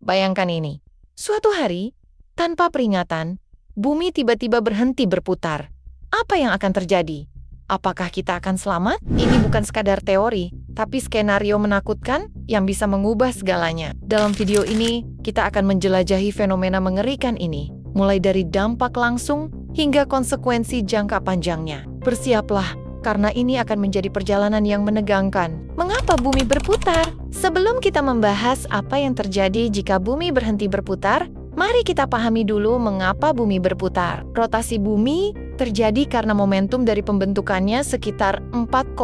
Bayangkan ini. Suatu hari, tanpa peringatan, bumi tiba-tiba berhenti berputar. Apa yang akan terjadi? Apakah kita akan selamat? Ini bukan sekadar teori, tapi skenario menakutkan yang bisa mengubah segalanya. Dalam video ini, kita akan menjelajahi fenomena mengerikan ini, mulai dari dampak langsung hingga konsekuensi jangka panjangnya. Bersiaplah, karena ini akan menjadi perjalanan yang menegangkan. Mengapa bumi berputar? Sebelum kita membahas apa yang terjadi jika bumi berhenti berputar, mari kita pahami dulu mengapa bumi berputar. Rotasi bumi terjadi karena momentum dari pembentukannya sekitar 4,5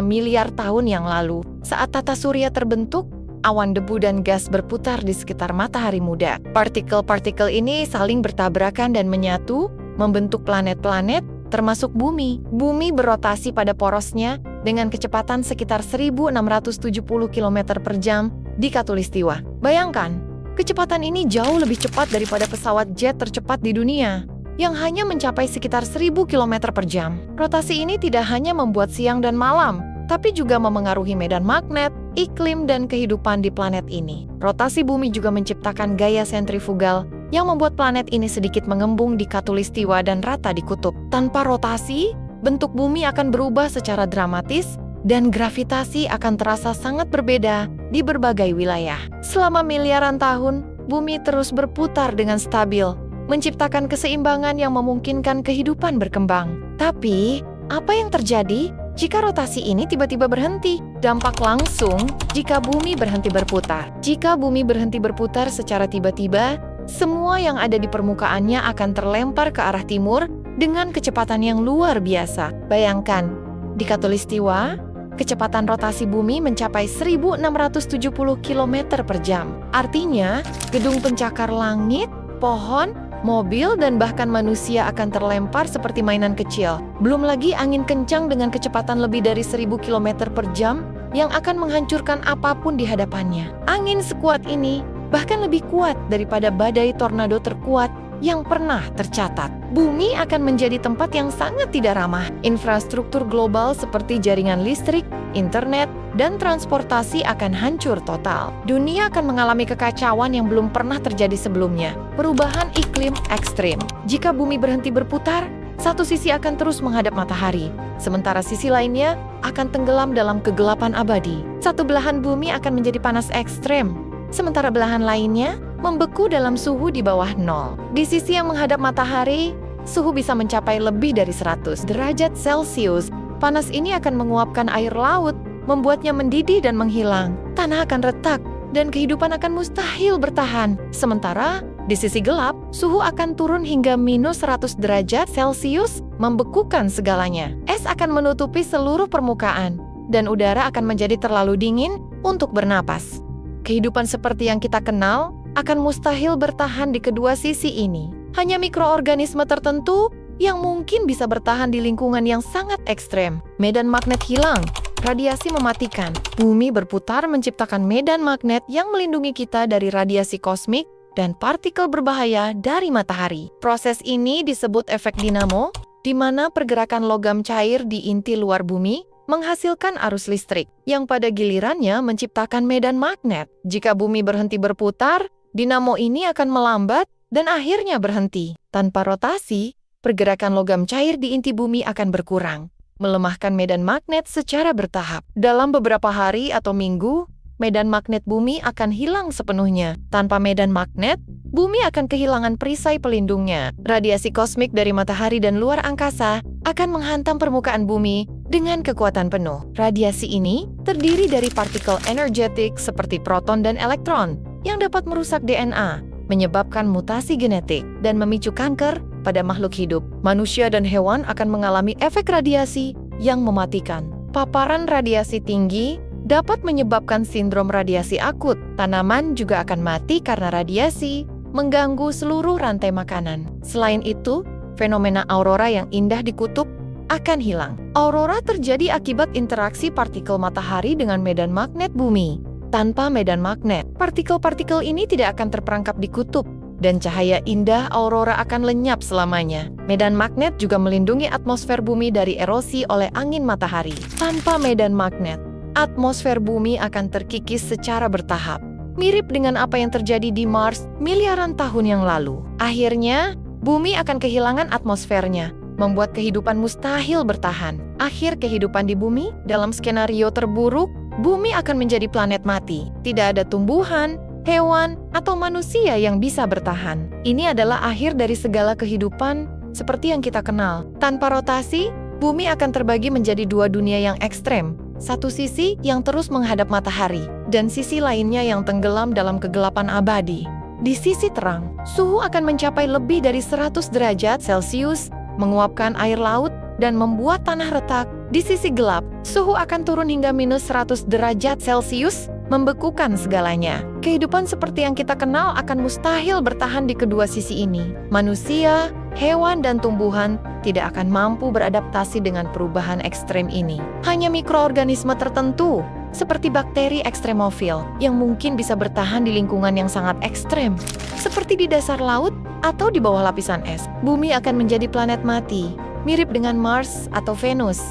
miliar tahun yang lalu. Saat tata surya terbentuk, awan debu dan gas berputar di sekitar matahari muda. Partikel-partikel ini saling bertabrakan dan menyatu, membentuk planet-planet, termasuk bumi. Bumi berotasi pada porosnya dengan kecepatan sekitar 1.670 km per jam di Khatulistiwa. Bayangkan, kecepatan ini jauh lebih cepat daripada pesawat jet tercepat di dunia, yang hanya mencapai sekitar 1.000 km per jam. Rotasi ini tidak hanya membuat siang dan malam, tapi juga memengaruhi medan magnet, iklim, dan kehidupan di planet ini. Rotasi bumi juga menciptakan gaya sentrifugal yang membuat planet ini sedikit mengembung di Khatulistiwa dan rata di kutub. Tanpa rotasi, bentuk bumi akan berubah secara dramatis dan gravitasi akan terasa sangat berbeda di berbagai wilayah. Selama miliaran tahun, bumi terus berputar dengan stabil, menciptakan keseimbangan yang memungkinkan kehidupan berkembang. Tapi, apa yang terjadi jika rotasi ini tiba-tiba berhenti? Dampak langsung jika bumi berhenti berputar. Jika bumi berhenti berputar secara tiba-tiba, semua yang ada di permukaannya akan terlempar ke arah timur dengan kecepatan yang luar biasa. Bayangkan, di Khatulistiwa, kecepatan rotasi bumi mencapai 1.670 km per jam. Artinya, gedung pencakar langit, pohon, mobil, dan bahkan manusia akan terlempar seperti mainan kecil. Belum lagi angin kencang dengan kecepatan lebih dari 1.000 km per jam yang akan menghancurkan apapun di hadapannya. Angin sekuat ini bahkan lebih kuat daripada badai tornado terkuat yang pernah tercatat. Bumi akan menjadi tempat yang sangat tidak ramah. Infrastruktur global seperti jaringan listrik, internet, dan transportasi akan hancur total. Dunia akan mengalami kekacauan yang belum pernah terjadi sebelumnya. Perubahan iklim ekstrim. Jika bumi berhenti berputar, satu sisi akan terus menghadap matahari, sementara sisi lainnya akan tenggelam dalam kegelapan abadi. Satu belahan bumi akan menjadi panas ekstrem, sementara belahan lainnya membeku dalam suhu di bawah nol. Di sisi yang menghadap matahari, suhu bisa mencapai lebih dari 100 derajat Celcius. Panas ini akan menguapkan air laut, membuatnya mendidih dan menghilang. Tanah akan retak, dan kehidupan akan mustahil bertahan. Sementara, di sisi gelap, suhu akan turun hingga minus 100 derajat Celcius, membekukan segalanya. Es akan menutupi seluruh permukaan, dan udara akan menjadi terlalu dingin untuk bernapas. Kehidupan seperti yang kita kenal akan mustahil bertahan di kedua sisi ini. Hanya mikroorganisme tertentu yang mungkin bisa bertahan di lingkungan yang sangat ekstrem. Medan magnet hilang, radiasi mematikan. Bumi berputar menciptakan medan magnet yang melindungi kita dari radiasi kosmik dan partikel berbahaya dari matahari. Proses ini disebut efek dinamo, di mana pergerakan logam cair di inti luar bumi menghasilkan arus listrik, yang pada gilirannya menciptakan medan magnet. Jika bumi berhenti berputar, dinamo ini akan melambat dan akhirnya berhenti. Tanpa rotasi, pergerakan logam cair di inti bumi akan berkurang, melemahkan medan magnet secara bertahap. Dalam beberapa hari atau minggu, medan magnet bumi akan hilang sepenuhnya. Tanpa medan magnet, bumi akan kehilangan perisai pelindungnya. Radiasi kosmik dari matahari dan luar angkasa akan menghantam permukaan bumi dengan kekuatan penuh. Radiasi ini terdiri dari partikel energetik seperti proton dan elektron yang dapat merusak DNA, menyebabkan mutasi genetik, dan memicu kanker pada makhluk hidup. Manusia dan hewan akan mengalami efek radiasi yang mematikan. Paparan radiasi tinggi dapat menyebabkan sindrom radiasi akut. Tanaman juga akan mati karena radiasi mengganggu seluruh rantai makanan. Selain itu, fenomena aurora yang indah di kutub akan hilang. Aurora terjadi akibat interaksi partikel matahari dengan medan magnet bumi. Tanpa medan magnet, partikel-partikel ini tidak akan terperangkap di kutub, dan cahaya indah aurora akan lenyap selamanya. Medan magnet juga melindungi atmosfer bumi dari erosi oleh angin matahari. Tanpa medan magnet, atmosfer bumi akan terkikis secara bertahap, mirip dengan apa yang terjadi di Mars miliaran tahun yang lalu. Akhirnya, bumi akan kehilangan atmosfernya, membuat kehidupan mustahil bertahan. Akhir kehidupan di bumi, dalam skenario terburuk, bumi akan menjadi planet mati. Tidak ada tumbuhan, hewan, atau manusia yang bisa bertahan. Ini adalah akhir dari segala kehidupan seperti yang kita kenal. Tanpa rotasi, bumi akan terbagi menjadi dua dunia yang ekstrem. Satu sisi yang terus menghadap matahari, dan sisi lainnya yang tenggelam dalam kegelapan abadi. Di sisi terang, suhu akan mencapai lebih dari 100 derajat Celcius, menguapkan air laut, dan membuat tanah retak. Di sisi gelap, suhu akan turun hingga minus 100 derajat Celcius, membekukan segalanya. Kehidupan seperti yang kita kenal akan mustahil bertahan di kedua sisi ini. Manusia, hewan, dan tumbuhan tidak akan mampu beradaptasi dengan perubahan ekstrem ini. Hanya mikroorganisme tertentu, seperti bakteri ekstremofil, yang mungkin bisa bertahan di lingkungan yang sangat ekstrem, seperti di dasar laut atau di bawah lapisan es. Bumi akan menjadi planet mati, mirip dengan Mars atau Venus.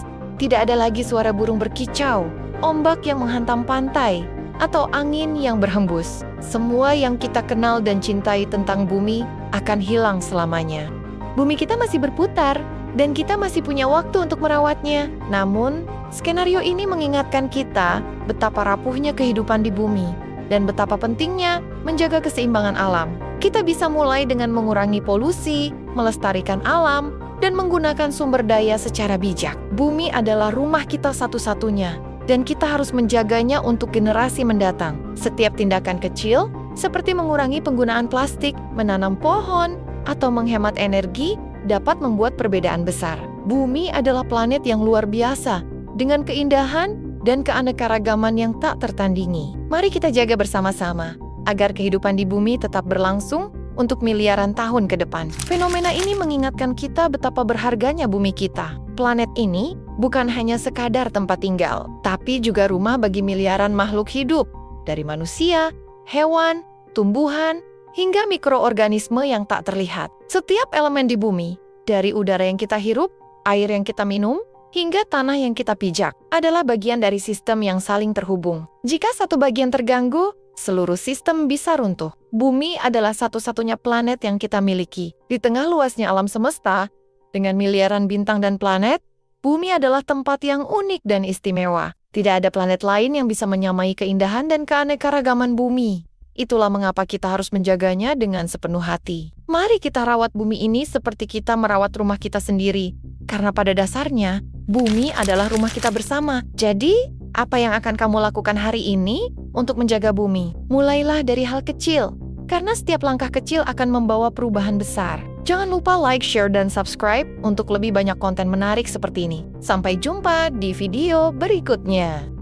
Tidak ada lagi suara burung berkicau, ombak yang menghantam pantai, atau angin yang berhembus. Semua yang kita kenal dan cintai tentang bumi akan hilang selamanya. Bumi kita masih berputar, dan kita masih punya waktu untuk merawatnya. Namun, skenario ini mengingatkan kita betapa rapuhnya kehidupan di bumi, dan betapa pentingnya menjaga keseimbangan alam. Kita bisa mulai dengan mengurangi polusi, melestarikan alam, dan menggunakan sumber daya secara bijak. Bumi adalah rumah kita satu-satunya, dan kita harus menjaganya untuk generasi mendatang. Setiap tindakan kecil, seperti mengurangi penggunaan plastik, menanam pohon, atau menghemat energi, dapat membuat perbedaan besar. Bumi adalah planet yang luar biasa, dengan keindahan dan keanekaragaman yang tak tertandingi. Mari kita jaga bersama-sama, agar kehidupan di bumi tetap berlangsung untuk miliaran tahun ke depan. Fenomena ini mengingatkan kita betapa berharganya bumi kita. Planet ini bukan hanya sekadar tempat tinggal, tapi juga rumah bagi miliaran makhluk hidup, dari manusia, hewan, tumbuhan, hingga mikroorganisme yang tak terlihat. Setiap elemen di bumi, dari udara yang kita hirup, air yang kita minum, hingga tanah yang kita pijak, adalah bagian dari sistem yang saling terhubung. Jika satu bagian terganggu, seluruh sistem bisa runtuh. Bumi adalah satu-satunya planet yang kita miliki. Di tengah luasnya alam semesta, dengan miliaran bintang dan planet, bumi adalah tempat yang unik dan istimewa. Tidak ada planet lain yang bisa menyamai keindahan dan keanekaragaman bumi. Itulah mengapa kita harus menjaganya dengan sepenuh hati. Mari kita rawat bumi ini seperti kita merawat rumah kita sendiri. Karena pada dasarnya, bumi adalah rumah kita bersama. Jadi, apa yang akan kamu lakukan hari ini untuk menjaga bumi? Mulailah dari hal kecil, karena setiap langkah kecil akan membawa perubahan besar. Jangan lupa like, share, dan subscribe untuk lebih banyak konten menarik seperti ini. Sampai jumpa di video berikutnya.